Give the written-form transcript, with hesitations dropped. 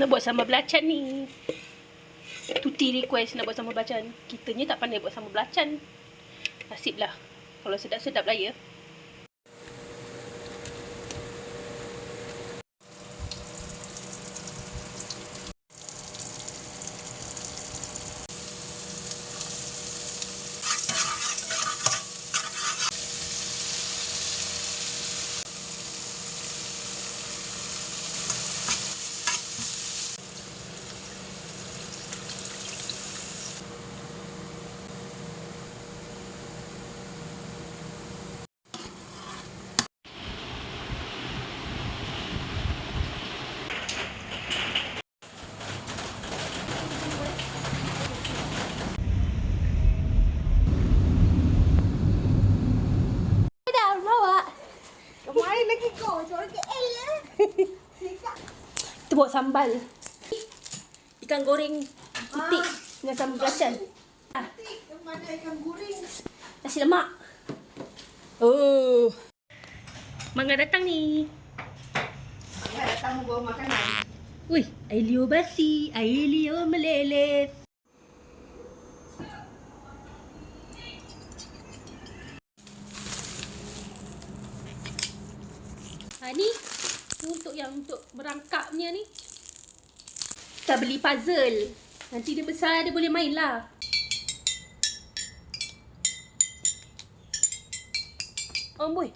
Nak buat sambal belacan ni. Tuti request nak buat sambal belacan. Kitanya tak pandai buat sambal belacan. Nasiblah. Kalau sedap-sedap lah ya. Kita buat sambal ikan goreng putih dengan sambal belacan. Mana ikan goreng? Nasi lemak. Oh. Mangga datang ni. Ya, datang bawa makanan. Wih, air liur basi, air liur meleleh. Ni untuk merangkapnya ni. Kita beli puzzle. Nanti dia besar dia boleh main lah. Amboi.